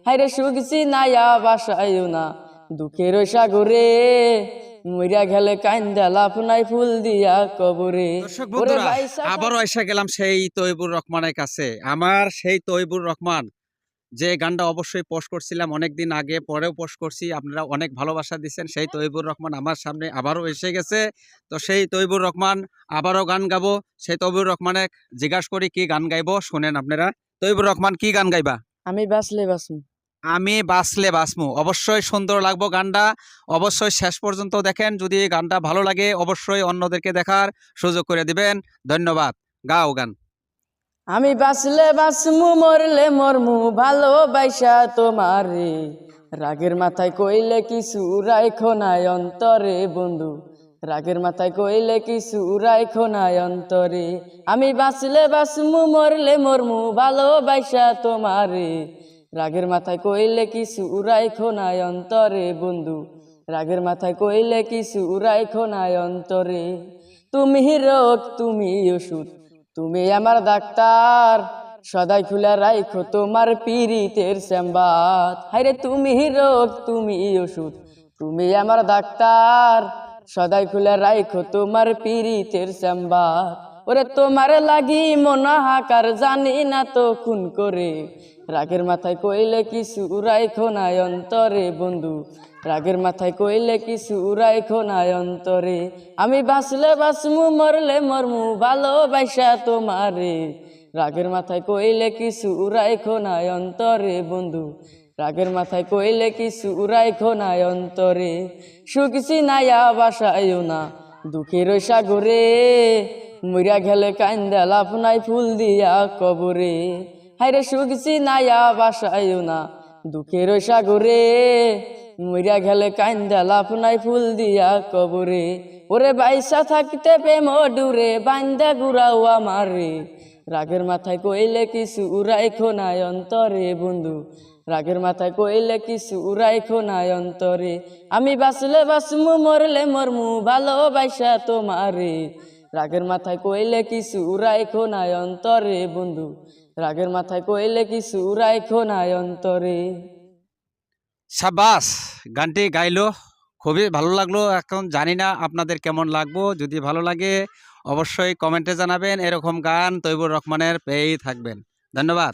হাইরে সুখ চিনাইয়া বাসায়ও না দুঃখের সাগরে মইরা গেলে কান্দা লাভ নাই ফুল দিয়া কবরে। দর্শক বন্ধুরা, আবারও এসে গেলাম সেই তৈবুর রহমানের কাছে। আমার সেই তৈবুর রহমান যে গানটা অবশ্যই পোস্ট করছিলাম অনেকদিন আগে, পরেও পোস্ট করছি, আপনারা অনেক ভালোবাসা দিচ্ছেন। সেই তৈবুর রহমান আমার সামনে আবারও এসে গেছে। তো সেই তৈবুর রহমান আবারও গান গাবো। সেই তৈবুর রহমানে জিজ্ঞাসা করি কি গান গাইবো, শোনেন আপনারা। তৈবুর রহমান কি গান গাইবা? আমি বাঁচলে বাঁচমু। আমি বাঁচলে বাঁচমু। অবশ্যই সুন্দর লাগবো গানটা, অবশ্যই শেষ পর্যন্ত দেখেন। যদি এই গানটা ভালো লাগে অবশ্যই অন্যদেরকে দেখার সুযোগ করে দিবেন। ধন্যবাদ। গাও গান। আমি বাঁচলে বাঁচমু মরলে মরমু ভালোবাসা তোমারে, রাগের মাথায় কইলে কিছু রাইখো নাই অন্তরে বন্ধু, রাগের মাথায় কইলে কিছু রাইখো নাই অন্তরে। আমি বাঁচলে বাঁচমু মরলে মরমু ভালোবাসা তোমারে, রাগের মাথায় কইলে কিছু রাইখো নাই অন্তরে বন্ধু, রাগের মাথায় কইলে কিছু রাইখো নাই অন্তরে। তুমি রোগ তুমি ওষুধ তুমি আমার ডাক্তার, সদাই খুলে রাইখো তোমার পীড়িতের চেম্বার। হাইরে তুমি রোগ তুমি ওষুধ তুমি আমার ডাক্তার, সদাই খুলে রাইখো তোমার পীড়িতের চেম্বার। ওরে তোমার লাগি মনা হাকার জানি না তো খুন করে, রাগের মাথায় কইলে কিছু রাইখো নাই অন্তরে বন্ধু, রাগের মাথায় কইলে কিছু রাইখো নাই অন্তরে। আমি বাঁচলে বাঁচমু মরলে মরমু ভালোবাসা তোমারে, রাগের মাথায় কইলে কিছু রাইখো নাই অন্তরে বন্ধু, রাগের মাথায় কইলে কিছু রাইখো নাই অন্তরে। সুখ চিনাইয়া বাসায়ও না দুঃখের সাগরে, মইরা গেলে কান্দা লাভ নাই ফুল দিয়া কবরে। হাইরে সুখ চিনাইয়া বাসায়ও না দুঃখের সাগরে, মইরা গেলে কান্দা লাভ নাই ফুল দিয়া কবরে। ওরে বাইসা থাকতে প্রেম ডুরে বান্দা গুড়াও আমারে, রাগের মাথায় কইলে কিছু রাইখো নাই অন্তরে বন্ধু, রাগের মাথায় কইলে কিছু রাইখো নাই অন্তরে। আমি বাঁচলে বাঁচমু মরলে মরমু ভালোবাসা তোমারে, রাগের মাথায় কইলে কিছু রাইখো নাই অন্তরে বন্ধু, রাগের মাথায় কইলে কিছু রাইখো নাই অন্তরে। সাবাস, গানটি গাইলো, খুবই ভালো লাগলো। এখন জানি না আপনাদের কেমন লাগবো। যদি ভালো লাগে অবশ্যই কমেন্টে জানাবেন। এরকম গান তৈবুর রহমানের পেয়েই থাকবেন। ধন্যবাদ।